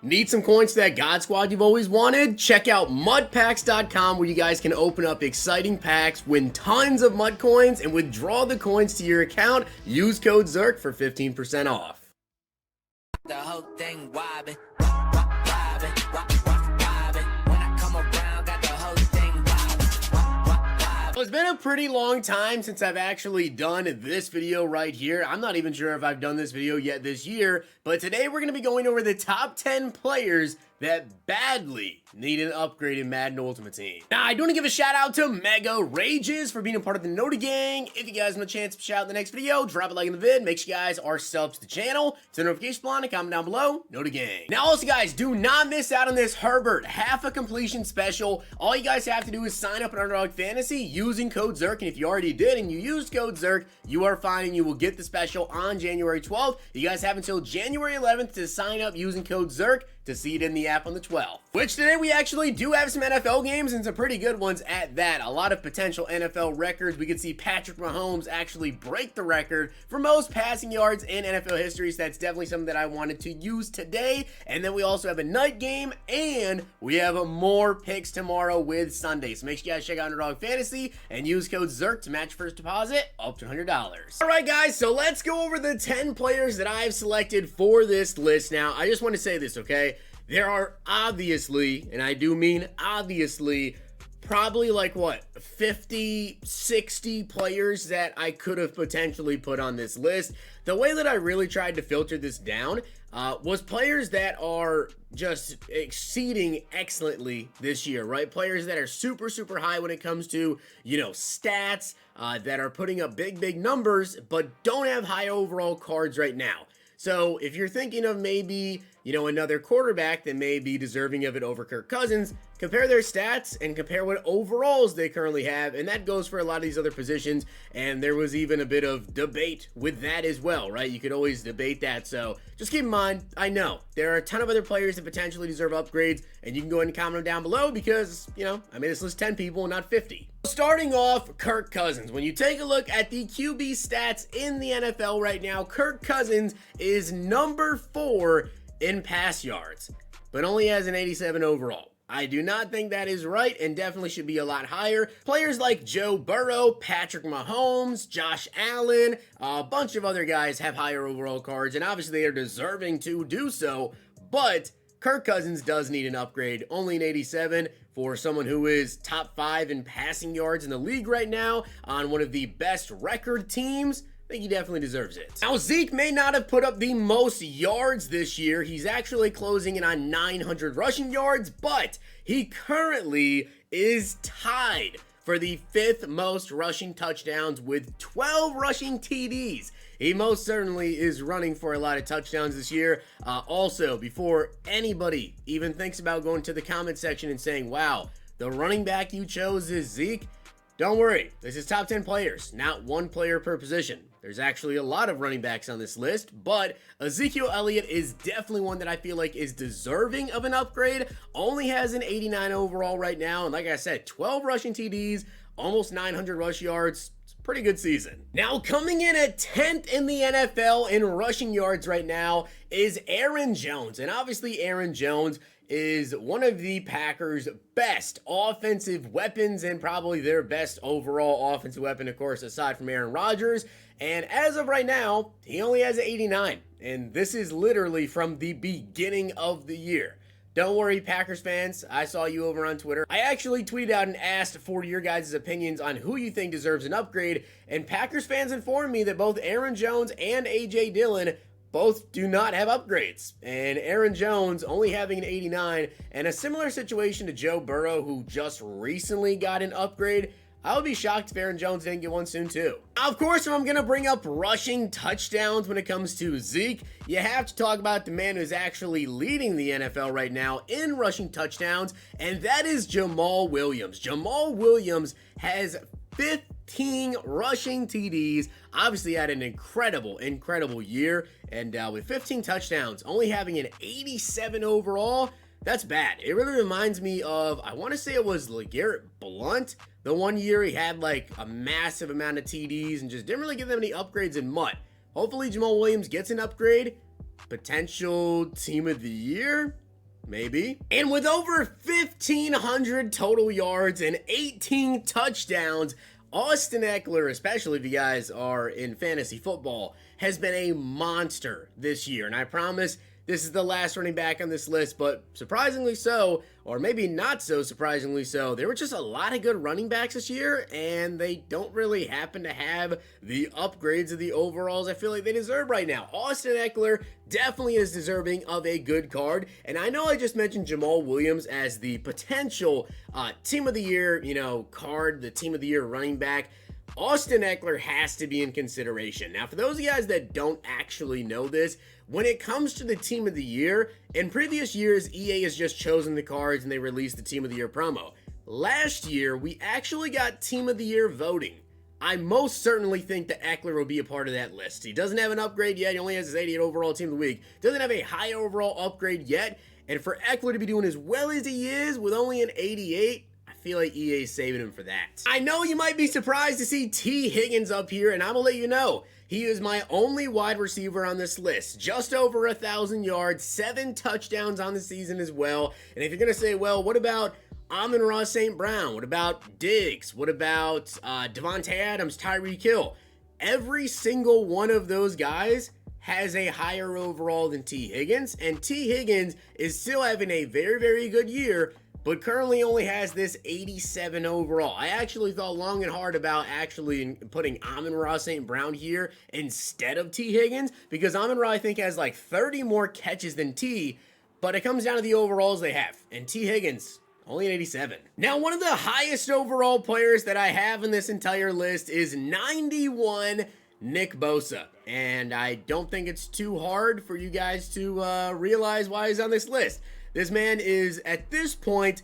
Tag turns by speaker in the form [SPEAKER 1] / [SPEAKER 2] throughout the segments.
[SPEAKER 1] Need some coins to that God Squad you've always wanted? Check out mudpacks.com where you guys can open up exciting packs, win tons of mud coins, and withdraw the coins to your account. Use code ZERK for 15% off.
[SPEAKER 2] The whole thing wobbin', wobbin'. When I come around, got the whole thing wobbin'.
[SPEAKER 1] It's been a pretty long time since I've actually done this video right here. I'm not even sure if I've done this video yet this year, but today we're going to be going over the top 10 players that badly need an upgrade in Madden Ultimate Team. Now, I do want to give a shout out to Mega Rages for being a part of the Nota Gang. If you guys want a chance to shout out in the next video, drop a like in the vid. Make sure you guys are subs to the channel. To the notification bell and comment down below. Nota Gang. Now, also, guys, do not miss out on this Herbert half a completion special. All you guys have to do is sign up in Underdog Fantasy using code ZERK. And if you already did and you used code ZERK, you are fine and you will get the special on January 12th. You guys have until January 11th to sign up using code ZERK to see it in the app on the 12th. Which today we actually do have some NFL games and some pretty good ones at that. A lot of potential NFL records. We could see Patrick Mahomes actually break the record for most passing yards in NFL history. So that's definitely something that I wanted to use today. And then we also have a night game and we have more picks tomorrow with Sunday. So make sure you guys check out Underdog Fantasy and use code ZERK to match first deposit up to $100. All right, guys, so let's go over the 10 players that I've selected for this list. Now, I just want to say this, okay? There are obviously, and I do mean obviously, probably like what, 50, 60 players that I could have potentially put on this list. The way that I really tried to filter this down was players that are just exceeding excellently this year, right? Players that are super, super high when it comes to, stats, that are putting up big, big numbers, but don't have high overall cards right now. So if you're thinking of maybe, another quarterback that may be deserving of it over Kirk Cousins, compare their stats and compare what overalls they currently have. And that goes for a lot of these other positions. And there was even a bit of debate with that as well, right? You could always debate that. So just keep in mind, I know there are a ton of other players that potentially deserve upgrades. And you can go ahead and comment them down below because, I made this list 10 people and not 50. Starting off, Kirk Cousins. When you take a look at the QB stats in the NFL right now, Kirk Cousins is number 4 in pass yards, but only has an 87 overall. I do not think that is right and definitely should be a lot higher. Players like Joe Burrow, Patrick Mahomes, Josh Allen, a bunch of other guys have higher overall cards, and obviously they are deserving to do so, but Kirk Cousins does need an upgrade. Only an 87 for someone who is top 5 in passing yards in the league right now on one of the best record teams. I think he definitely deserves it. Now, Zeke may not have put up the most yards this year. He's actually closing in on 900 rushing yards, but he currently is tied for the 5th most rushing touchdowns with 12 rushing TDs. He most certainly is running for a lot of touchdowns this year. Also, before anybody even thinks about going to the comment section and saying, wow, the running back you chose is Zeke, don't worry. This is top 10 players, not one player per position. There's actually a lot of running backs on this list, but Ezekiel Elliott is definitely one that I feel like is deserving of an upgrade. Only has an 89 overall right now, and like I said, 12 rushing TDs, almost 900 rush yards. Pretty good season. Now, coming in at 10th in the NFL in rushing yards right now is Aaron Jones. And obviously, Aaron Jones is one of the Packers' best offensive weapons and probably their best overall offensive weapon, of course, aside from Aaron Rodgers. And as of right now, he only has an 89. And this is literally from the beginning of the year. Don't worry, Packers fans. I saw you over on Twitter. I actually tweeted out and asked for your guys' opinions on who you think deserves an upgrade. And Packers fans informed me that both Aaron Jones and A.J. Dillon both do not have upgrades. And Aaron Jones only having an 89 and a similar situation to Joe Burrow, who just recently got an upgrade. I would be shocked if Aaron Jones didn't get one soon too. Now, of course, if I'm going to bring up rushing touchdowns when it comes to Zeke, you have to talk about the man who's actually leading the NFL right now in rushing touchdowns, and that is Jamal Williams. Jamal Williams has 15 rushing TDs, obviously had an incredible year, and with 15 touchdowns, only having an 87 overall, that's bad. It really reminds me of, I want to say it was LeGarrette Blount. The one year he had like a massive amount of TDs and just didn't really give them any upgrades in Hopefully Jamal Williams gets an upgrade. Potential team of the year. maybe. And with over 1,500 total yards and 18 touchdowns, Austin Ekeler, especially if you guys are in fantasy football, has been a monster this year. And I promise this is the last running back on this list, but surprisingly so, or maybe not so surprisingly so, there were just a lot of good running backs this year, and they don't really happen to have the upgrades of the overalls I feel like they deserve right now. Austin Ekeler definitely is deserving of a good card, and I know I just mentioned Jamal Williams as the potential team of the year, card, the team of the year running back. Austin Ekeler has to be in consideration. Now, for those of you guys that don't actually know this, when it comes to the team of the year, in previous years, EA has just chosen the cards and they released the team of the year promo. Last year, we actually got team of the year voting. I most certainly think that Ekeler will be a part of that list. He doesn't have an upgrade yet. He only has his 88 overall team of the week. Doesn't have a high overall upgrade yet. And for Ekeler to be doing as well as he is with only an 88, I feel like EA is saving him for that. I know you might be surprised to see T. Higgins up here, and I'm gonna let you know, he is my only wide receiver on this list. Just over 1,000 yards, 7 touchdowns on the season as well. And if you're gonna say, well, what about Amon-Ra St. Brown? What about Diggs? What about Devontae Adams, Tyreek Hill? Every single one of those guys has a higher overall than T. Higgins, and T. Higgins is still having a very, very good year, but currently only has this 87 overall. I actually thought long and hard about actually putting Amon-Ra St. Brown here instead of T. Higgins, because Amon-Ra I think has like 30 more catches than T, but it comes down to the overalls they have, and T. Higgins only an 87. Now, one of the highest overall players that I have in this entire list is 91 Nick Bosa, and I don't think it's too hard for you guys to realize why he's on this list. This man is, at this point,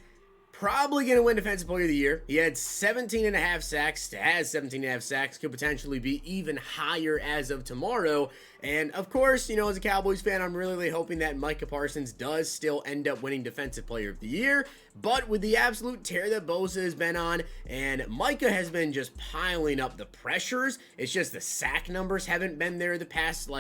[SPEAKER 1] probably going to win Defensive Player of the Year. He had 17.5 sacks, has 17.5 sacks, could potentially be even higher as of tomorrow. And of course, as a Cowboys fan, I'm really hoping that Micah Parsons does still end up winning Defensive Player of the Year. But with the absolute tear that Bosa has been on, and Micah has been just piling up the pressures, it's just the sack numbers haven't been there the past,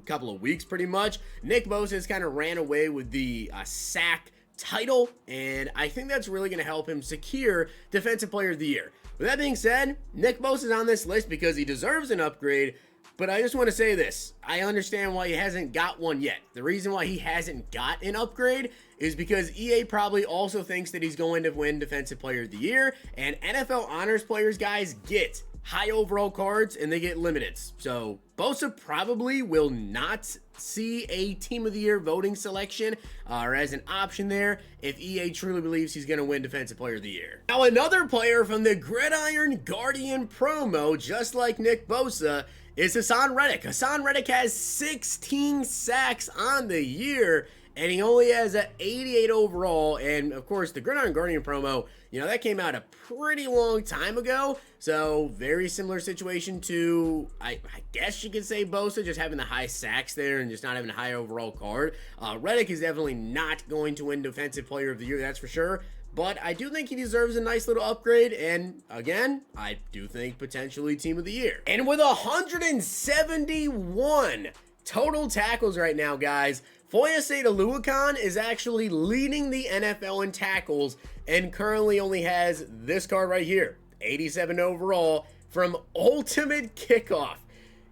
[SPEAKER 1] couple of weeks pretty much. Nick Bosa has kind of ran away with the sack title, and I think that's really going to help him secure Defensive Player of the Year. With that being said, Nick Bosa is on this list because he deserves an upgrade, but I just want to say this. I understand why he hasn't got one yet. The reason why he hasn't got an upgrade is because EA probably also thinks that he's going to win Defensive Player of the Year, and NFL honors players, guys, get high overall cards and they get limiteds. So Bosa probably will not see a team of the year voting selection or as an option there if EA truly believes he's going to win Defensive Player of the Year. Now, another player from the Gridiron Guardian promo, just like Nick Bosa, is Hassan Redick. Hassan Redick has 16 sacks on the year, and he only has an 88 overall. And of course, the Gridiron Guardian promo, that came out a pretty long time ago. So very similar situation to, I guess you could say, Bosa, just having the high sacks there and just not having a high overall card. Redick is definitely not going to win Defensive Player of the Year, that's for sure. But I do think he deserves a nice little upgrade, and again, I do think potentially Team of the Year. And with 171 total tackles right now, guys, Foyesade Oluokun is actually leading the NFL in tackles and currently only has this card right here, 87 overall from Ultimate Kickoff.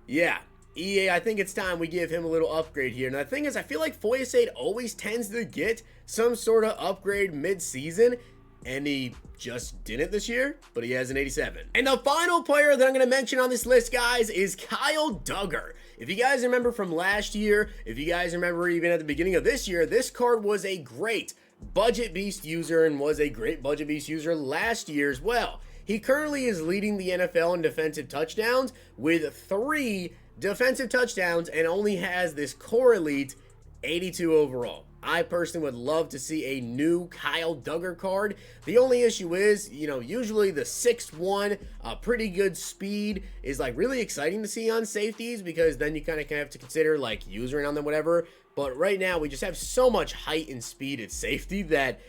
[SPEAKER 1] Yeah, EA, I think it's time we give him a little upgrade here. And the thing is, I feel like Foyesade always tends to get some sort of upgrade mid-season, and he just didn't this year, but he has an 87. And the final player that I'm going to mention on this list, guys, is Kyle Duggar. If you guys remember from last year, if you guys remember even at the beginning of this year, this card was a great Budget Beast user and was a great Budget Beast user last year as well. He currently is leading the NFL in defensive touchdowns with 3 defensive touchdowns and only has this core elite 82 overall. I personally would love to see a new Kyle Duggar card. The only issue is, usually the 6'1", pretty good speed is really exciting to see on safeties, because then you kind of have to consider usering on them, whatever. But right now we just have so much height and speed at safety that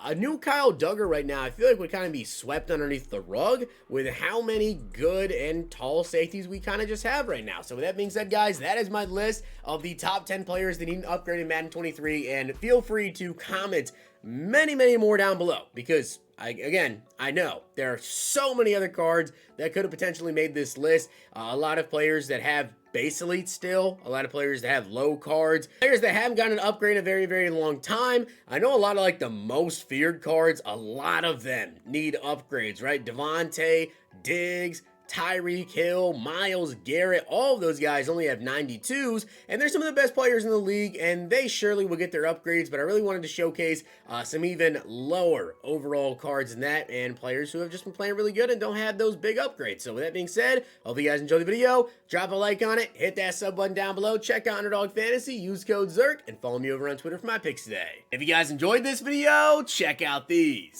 [SPEAKER 1] A new Kyle Duggar right now, I feel like would kind of be swept underneath the rug with how many good and tall safeties we kind of just have right now. So with that being said, guys, that is my list of the top 10 players that need an upgrade in Madden 23. And feel free to comment many more down below, because I know there are so many other cards that could have potentially made this list. A lot of players that have base elite still, a lot of players that have low cards, players that haven't gotten an upgrade in a very long time. I know a lot of like the most feared cards, a lot of them need upgrades, right? Devontae, Diggs, Tyreek Hill, Myles Garrett, all of those guys only have 92s, and they're some of the best players in the league, and they surely will get their upgrades, but I really wanted to showcase some even lower overall cards than that, and players who have just been playing really good and don't have those big upgrades. So with that being said, hope you guys enjoyed the video. Drop a like on it, hit that sub button down below, check out Underdog Fantasy, use code ZERK, and follow me over on Twitter for my picks today. If you guys enjoyed this video, check out these.